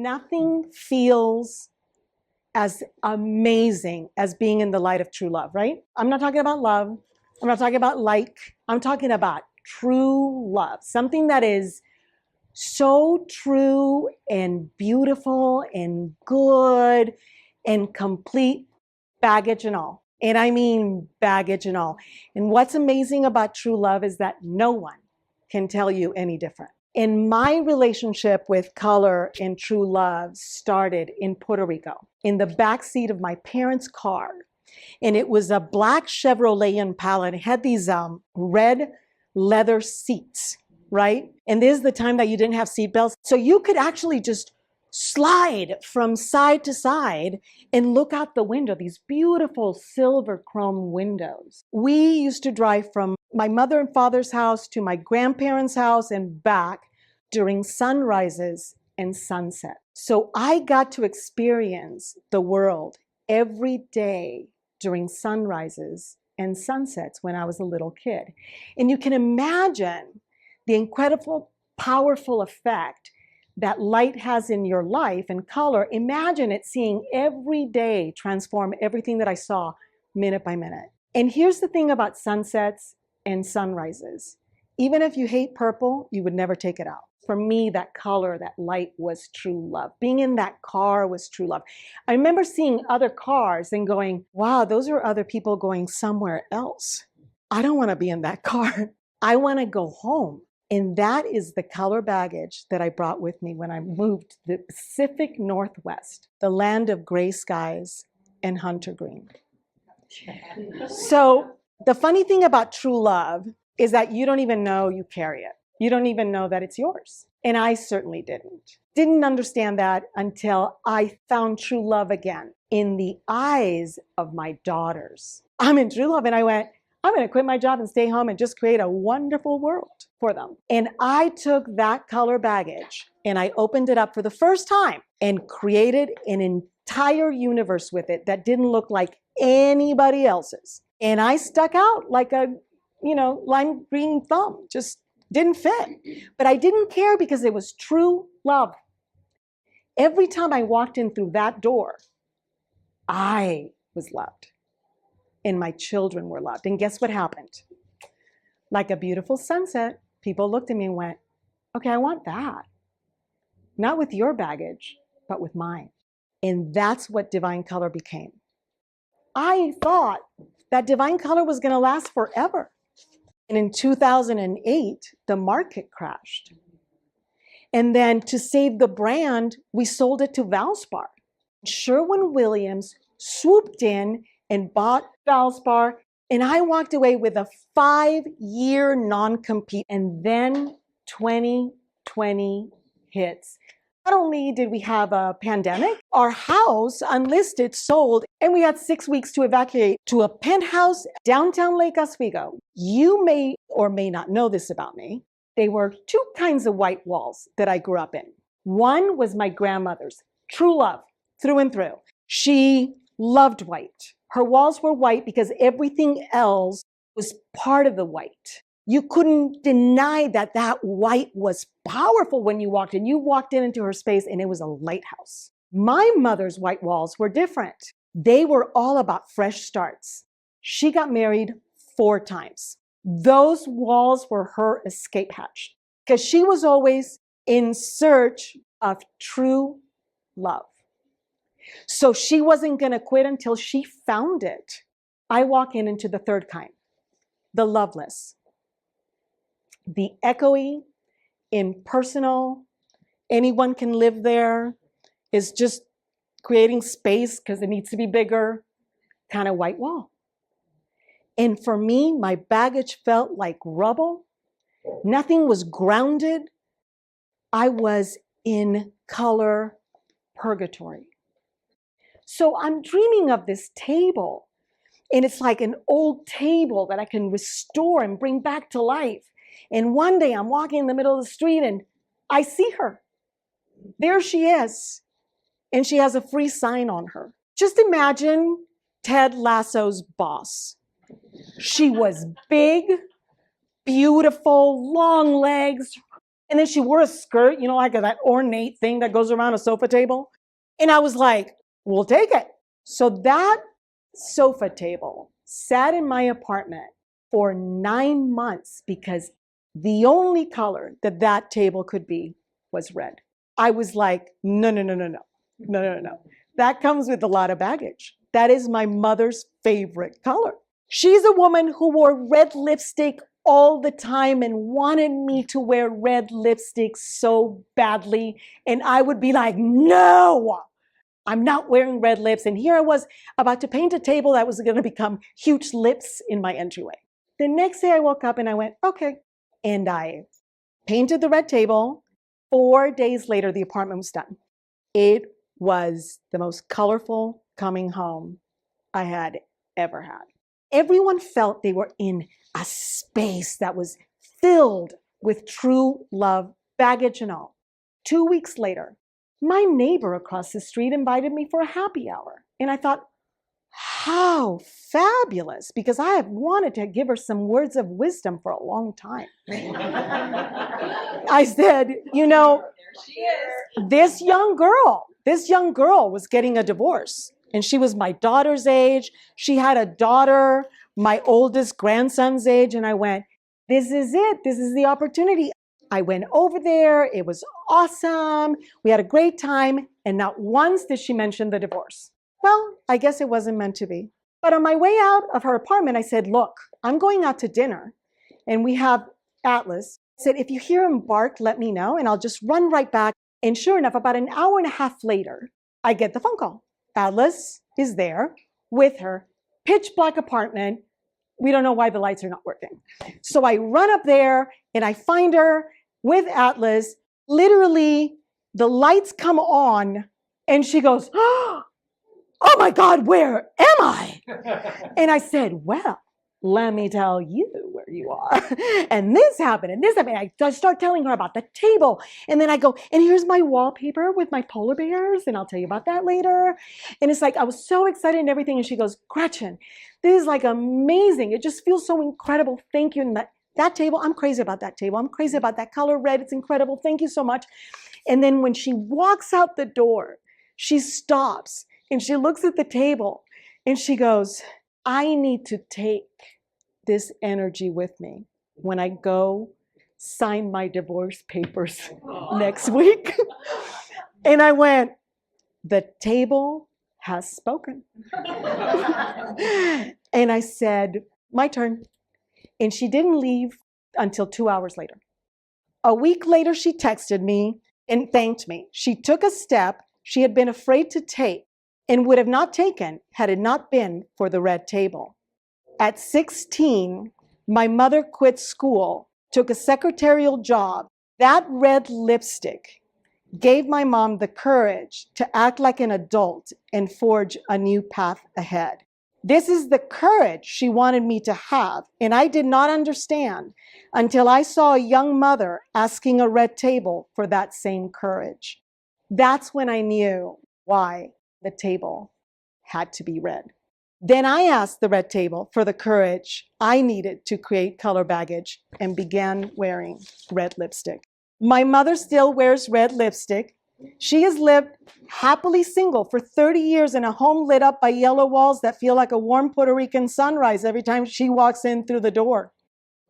Nothing feels as amazing as being in the light of true love, right? I'm not talking about love. I'm not talking about like. I'm talking about true love, something that is so true and beautiful and good and complete, baggage and all. And I mean baggage and all. And what's amazing about true love is that no one can tell you any different. And my relationship with color and true love started in Puerto Rico, in the backseat of my parents' car. And it was a black Chevrolet Impala, and it had these red leather seats, right? And this is the time that you didn't have seatbelts. So you could actually just slide from side to side and look out the window, these beautiful silver chrome windows. We used to drive from my mother and father's house to my grandparents' house and back during sunrises and sunset. So I got to experience the world every day during sunrises and sunsets when I was a little kid. And you can imagine the incredible, powerful effect that light has in your life and color. Imagine it seeing every day transform everything that I saw minute by minute. And here's the thing about sunsets and sunrises. Even if you hate purple, you would never take it out. For me, that color, that light was true love. Being in that car was true love. I remember seeing other cars and going, wow, those are other people going somewhere else. I don't want to be in that car. I want to go home. And that is the color baggage that I brought with me when I moved to the Pacific Northwest, the land of gray skies and hunter green. So the funny thing about true love is that you don't even know you carry it. You don't even know that it's yours. And I certainly didn't understand that until I found true love again in the eyes of my daughters. I'm in true love, and I went, I'm going to quit my job and stay home and just create a wonderful world for them. And I took that color baggage and I opened it up for the first time and created an entire universe with it that didn't look like anybody else's. And I stuck out like a, lime green thumb, just didn't fit. But I didn't care because it was true love. Every time I walked in through that door, I was loved. And my children were loved. And guess what happened? Like a beautiful sunset, people looked at me and went, okay, I want that. Not with your baggage, but with mine. And that's what Devine Color became. I thought that Devine Color was going to last forever. And in 2008, the market crashed. And then to save the brand, we sold it to Valspar. Sherwin-Williams swooped in and bought Valspar, and I walked away with a 5-year non-compete. And then 2020 hits. Not only did we have a pandemic, our house, unlisted, sold, and we had 6 weeks to evacuate to a penthouse downtown Lake Oswego. You may or may not know this about me. There were 2 kinds of white walls that I grew up in. One was my grandmother's, true love, through and through. She loved white. Her walls were white because everything else was part of the white. You couldn't deny that that white was powerful when you walked in. You walked into her space and it was a lighthouse. My mother's white walls were different. They were all about fresh starts. She got married 4 times. Those walls were her escape hatch because she was always in search of true love. So she wasn't going to quit until she found it. I walk into the 3rd kind, the loveless, the echoey, impersonal, anyone can live there, is just creating space because it needs to be bigger, kind of white wall. And for me, my baggage felt like rubble. Nothing was grounded. I was in color purgatory. So I'm dreaming of this table, and it's like an old table that I can restore and bring back to life. And one day I'm walking in the middle of the street and I see her. There she is. And she has a free sign on her. Just imagine Ted Lasso's boss. She was big, beautiful, long legs, And then she wore a skirt, you know, like that ornate thing that goes around a sofa table. And I was like, we'll take it. So that sofa table sat in my apartment for 9 months because the only color that that table could be was red. I was like, no, no, no, no, no, no, no, no. That comes with a lot of baggage. That is my mother's favorite color. She's a woman who wore red lipstick all the time and wanted me to wear red lipstick so badly. And I would be like, no, I'm not wearing red lips. And here I was about to paint a table that was going to become huge lips in my entryway. The next day I woke up and I went, okay. And I painted the red table. 4 days later, the apartment was done. It was the most colorful coming home I had ever had. Everyone felt they were in a space that was filled with true love, baggage and all. 2 weeks later, my neighbor across the street invited me for a happy hour. And I thought, how fabulous, because I have wanted to give her some words of wisdom for a long time. I said, you know, this young girl was getting a divorce. And she was my daughter's age. She had a daughter, my oldest grandson's age. And I went, this is it. This is the opportunity. I went over there. It was awesome. We had a great time. And not once did she mention the divorce. Well, I guess it wasn't meant to be. But on my way out of her apartment, I said, look, I'm going out to dinner. And we have Atlas. I said, if you hear Embark, let me know. And I'll just run right back. And sure enough, about an hour and a half later, I get the phone call. Atlas is there with her, pitch black apartment. We don't know why the lights are not working. So I run up there and I find her with Atlas. Literally, the lights come on and she goes, oh my God, where am I? And I said, well, let me tell you where you are. And this happened and this happened. I start telling her about the table. And then I go, and here's my wallpaper with my polar bears. And I'll tell you about that later. And it's like, I was so excited and everything. And she goes, Gretchen, this is like amazing. It just feels so incredible. Thank you. And that table, I'm crazy about that table. I'm crazy about that color red. It's incredible. Thank you so much. And then when she walks out the door, she stops and she looks at the table and she goes, I need to take this energy with me when I go sign my divorce papers next week. And I went, the table has spoken. And I said, my turn. And she didn't leave until 2 hours later. A week later, she texted me and thanked me. She took a step she had been afraid to take and would have not taken had it not been for the red table. At 16, my mother quit school, took a secretarial job. That red lipstick gave my mom the courage to act like an adult and forge a new path ahead. This is the courage she wanted me to have, and I did not understand until I saw a young mother asking a red table for that same courage. That's when I knew why the table had to be red. Then I asked the red table for the courage I needed to create color baggage and began wearing red lipstick. My mother still wears red lipstick. She has lived happily single for 30 years in a home lit up by yellow walls that feel like a warm Puerto Rican sunrise every time she walks in through the door.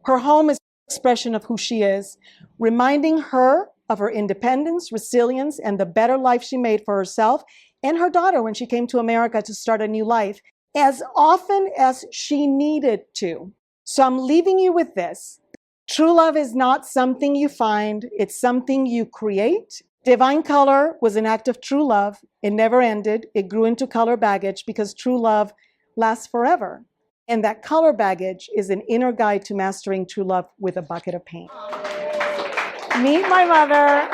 Her home is an expression of who she is, reminding her of her independence, resilience, and the better life she made for herself and her daughter when she came to America to start a new life, as often as she needed to. So I'm leaving you with this. True love is not something you find, it's something you create. Devine Color was an act of true love. It never ended. It grew into color baggage because true love lasts forever. And that color baggage is an inner guide to mastering true love with a bucket of paint. Meet my mother.